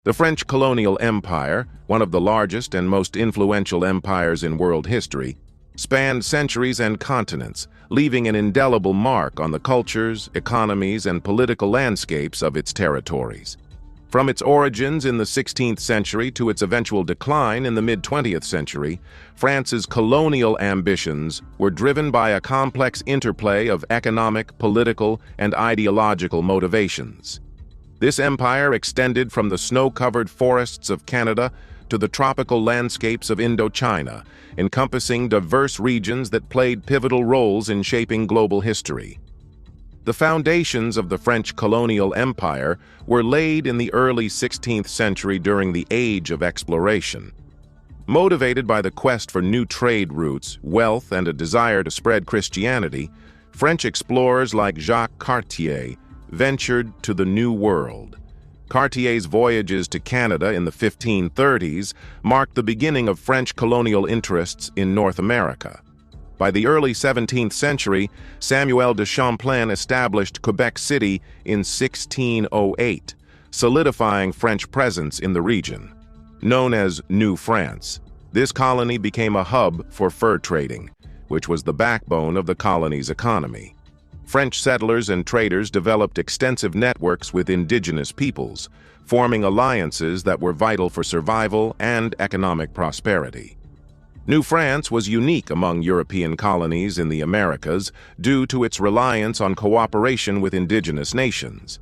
The French Colonial Empire, one of the largest and most influential empires in world history, spanned centuries and continents, leaving an indelible mark on the cultures, economies, and political landscapes of its territories. From its origins in the 16th century to its eventual decline in the mid-20th century, France's colonial ambitions were driven by a complex interplay of economic, political, and ideological motivations. This empire extended from the snow-covered forests of Canada to the tropical landscapes of Indochina, encompassing diverse regions that played pivotal roles in shaping global history. The foundations of the French colonial empire were laid in the early 16th century during the Age of Exploration. Motivated by the quest for new trade routes, wealth, and a desire to spread Christianity, French explorers like Jacques Cartier ventured to the New World. Cartier's voyages to Canada in the 1530s marked the beginning of French colonial interests in North America. By the early 17th century, Samuel de Champlain established Quebec City in 1608, solidifying French presence in the region. Known as New France, this colony became a hub for fur trading, which was the backbone of the colony's economy. French settlers and traders developed extensive networks with indigenous peoples, forming alliances that were vital for survival and economic prosperity. New France was unique among European colonies in the Americas due to its reliance on cooperation with indigenous nations.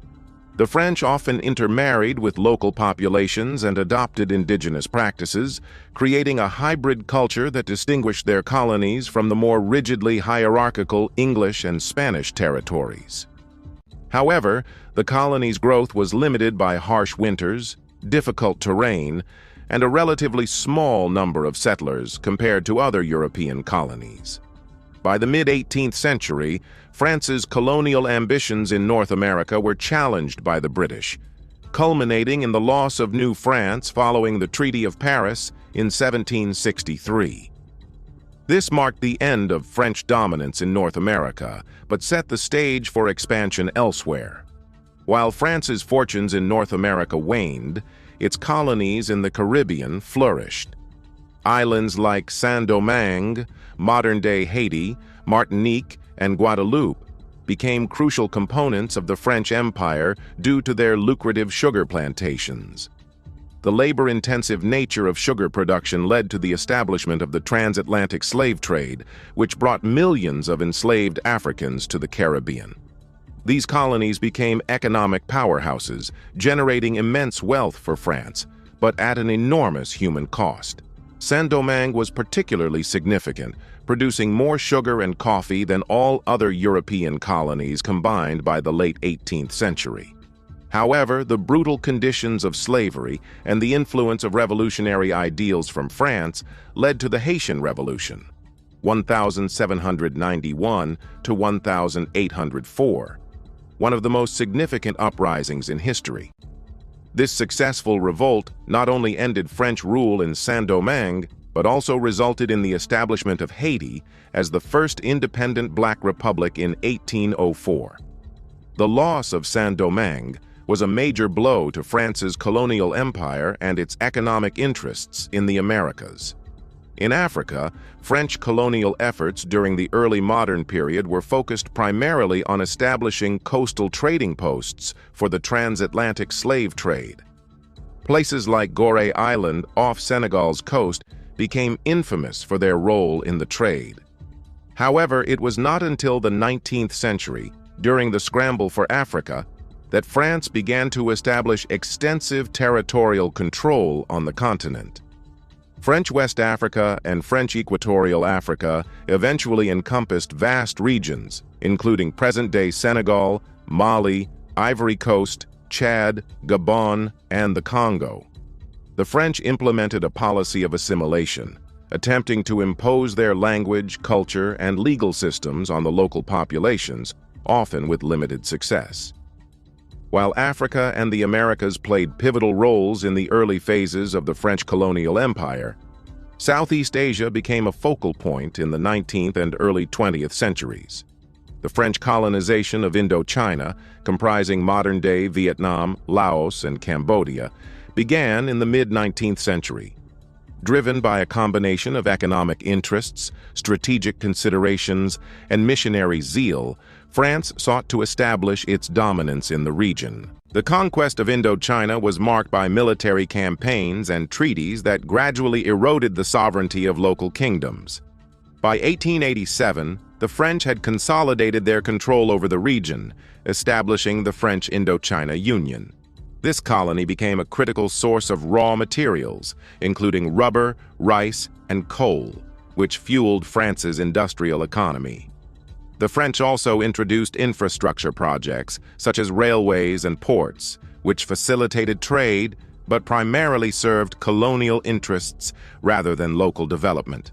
The French often intermarried with local populations and adopted indigenous practices, creating a hybrid culture that distinguished their colonies from the more rigidly hierarchical English and Spanish territories. However, the colony's growth was limited by harsh winters, difficult terrain, and a relatively small number of settlers compared to other European colonies. By the mid-18th century, France's colonial ambitions in North America were challenged by the British, culminating in the loss of New France following the Treaty of Paris in 1763. This marked the end of French dominance in North America, but set the stage for expansion elsewhere. While France's fortunes in North America waned, its colonies in the Caribbean flourished. Islands like Saint-Domingue, modern-day Haiti, Martinique, and Guadeloupe became crucial components of the French Empire due to their lucrative sugar plantations. The labor-intensive nature of sugar production led to the establishment of the transatlantic slave trade, which brought millions of enslaved Africans to the Caribbean. These colonies became economic powerhouses, generating immense wealth for France, but at an enormous human cost. Saint-Domingue was particularly significant, producing more sugar and coffee than all other European colonies combined by the late 18th century. However, the brutal conditions of slavery and the influence of revolutionary ideals from France led to the Haitian Revolution, 1791 to 1804, one of the most significant uprisings in history. This successful revolt not only ended French rule in Saint-Domingue, but also resulted in the establishment of Haiti as the first independent Black republic in 1804. The loss of Saint-Domingue was a major blow to France's colonial empire and its economic interests in the Americas. In Africa, French colonial efforts during the early modern period were focused primarily on establishing coastal trading posts for the transatlantic slave trade. Places like Gorée Island off Senegal's coast became infamous for their role in the trade. However, it was not until the 19th century, during the scramble for Africa, that France began to establish extensive territorial control on the continent. French West Africa and French Equatorial Africa eventually encompassed vast regions, including present-day Senegal, Mali, Ivory Coast, Chad, Gabon, and the Congo. The French implemented a policy of assimilation, attempting to impose their language, culture, and legal systems on the local populations, often with limited success. While Africa and the Americas played pivotal roles in the early phases of the French colonial empire, Southeast Asia became a focal point in the 19th and early 20th centuries. The French colonization of Indochina, comprising modern-day Vietnam, Laos, and Cambodia, began in the mid-19th century. Driven by a combination of economic interests, strategic considerations, and missionary zeal, France sought to establish its dominance in the region. The conquest of Indochina was marked by military campaigns and treaties that gradually eroded the sovereignty of local kingdoms. By 1887, the French had consolidated their control over the region, establishing the French Indochina Union. This colony became a critical source of raw materials, including rubber, rice, and coal, which fueled France's industrial economy. The French also introduced infrastructure projects, such as railways and ports, which facilitated trade but primarily served colonial interests rather than local development.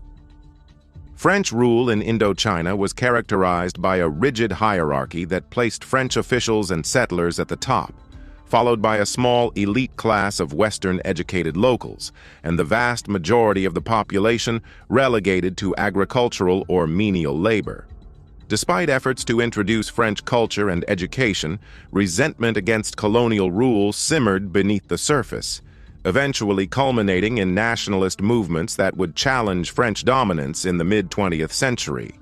French rule in Indochina was characterized by a rigid hierarchy that placed French officials and settlers at the top, followed by a small elite class of Western-educated locals, and the vast majority of the population relegated to agricultural or menial labor. Despite efforts to introduce French culture and education, resentment against colonial rule simmered beneath the surface, eventually culminating in nationalist movements that would challenge French dominance in the mid-20th century.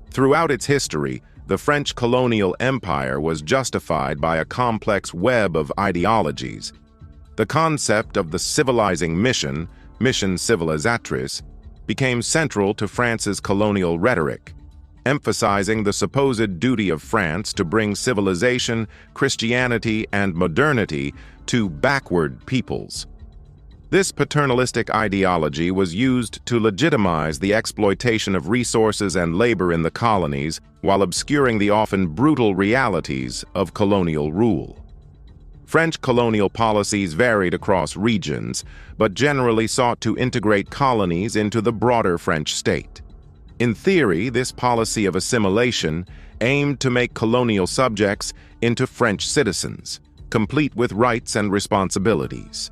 Throughout its history, the French Colonial Empire was justified by a complex web of ideologies. The concept of the civilizing mission civilisatrice, became central to France's colonial rhetoric, emphasizing the supposed duty of France to bring civilization, Christianity, and modernity to backward peoples. This paternalistic ideology was used to legitimize the exploitation of resources and labor in the colonies while obscuring the often brutal realities of colonial rule. French colonial policies varied across regions, but generally sought to integrate colonies into the broader French state. In theory, this policy of assimilation aimed to make colonial subjects into French citizens, complete with rights and responsibilities.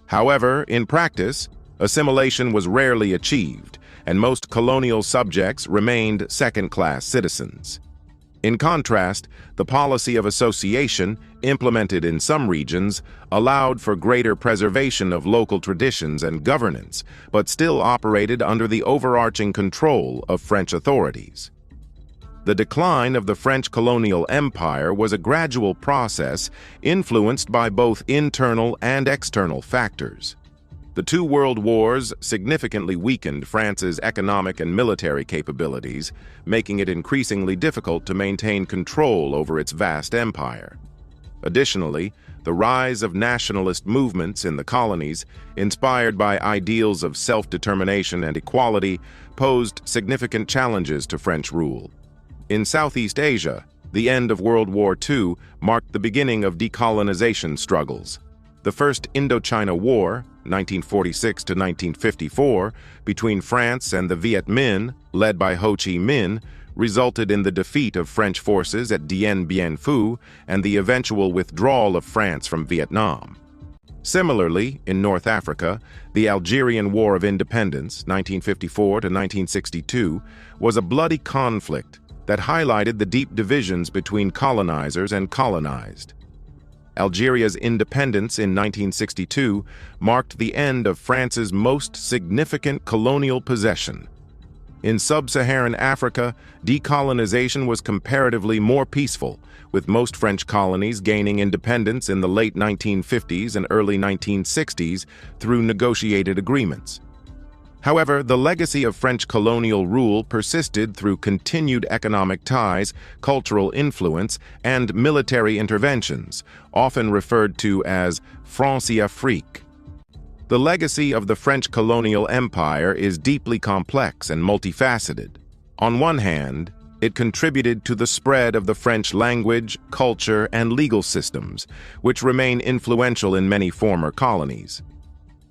However, in practice, assimilation was rarely achieved, and most colonial subjects remained second-class citizens. In contrast, the policy of association, implemented in some regions, allowed for greater preservation of local traditions and governance, but still operated under the overarching control of French authorities. The decline of the French colonial empire was a gradual process influenced by both internal and external factors. The two world wars significantly weakened France's economic and military capabilities, making it increasingly difficult to maintain control over its vast empire. Additionally, the rise of nationalist movements in the colonies, inspired by ideals of self-determination and equality, posed significant challenges to French rule. In Southeast Asia, the end of World War II marked the beginning of decolonization struggles. The First Indochina War, 1946 to 1954, between France and the Viet Minh, led by Ho Chi Minh, resulted in the defeat of French forces at Dien Bien Phu and the eventual withdrawal of France from Vietnam. Similarly, in North Africa, the Algerian War of Independence, 1954 to 1962, was a bloody conflict that highlighted the deep divisions between colonizers and colonized. Algeria's independence in 1962 marked the end of France's most significant colonial possession. In sub-Saharan Africa, decolonization was comparatively more peaceful, with most French colonies gaining independence in the late 1950s and early 1960s through negotiated agreements. However, the legacy of French colonial rule persisted through continued economic ties, cultural influence, and military interventions, often referred to as France-Afrique. The legacy of the French colonial empire is deeply complex and multifaceted. On one hand, it contributed to the spread of the French language, culture, and legal systems, which remain influential in many former colonies.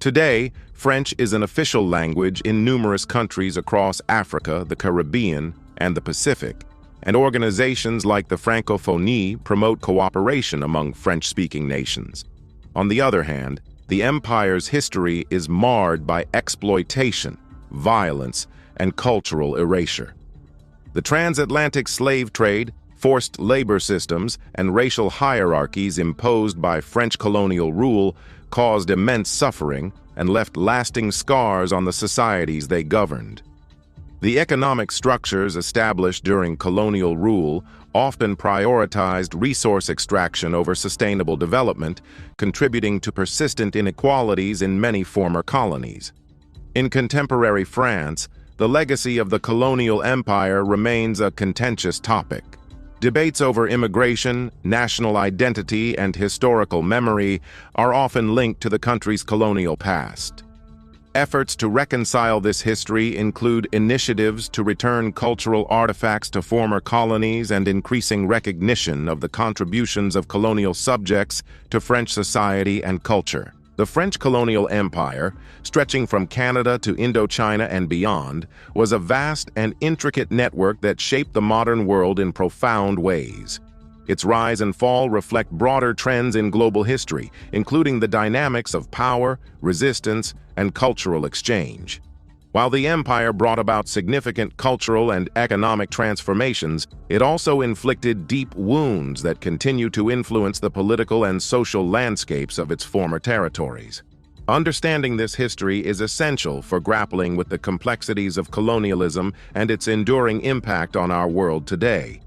Today, French is an official language in numerous countries across Africa, the Caribbean, and the Pacific, and organizations like the Francophonie promote cooperation among French-speaking nations. On the other hand, the empire's history is marred by exploitation, violence, and cultural erasure. The transatlantic slave trade, forced labor systems, and racial hierarchies imposed by French colonial rule caused immense suffering and left lasting scars on the societies they governed. The economic structures established during colonial rule often prioritized resource extraction over sustainable development, contributing to persistent inequalities in many former colonies. In contemporary France, the legacy of the colonial empire remains a contentious topic. Debates over immigration, national identity, and historical memory are often linked to the country's colonial past. Efforts to reconcile this history include initiatives to return cultural artifacts to former colonies and increasing recognition of the contributions of colonial subjects to French society and culture. The French Colonial Empire, stretching from Canada to Indochina and beyond, was a vast and intricate network that shaped the modern world in profound ways. Its rise and fall reflect broader trends in global history, including the dynamics of power, resistance, and cultural exchange. While the empire brought about significant cultural and economic transformations, it also inflicted deep wounds that continue to influence the political and social landscapes of its former territories. Understanding this history is essential for grappling with the complexities of colonialism and its enduring impact on our world today.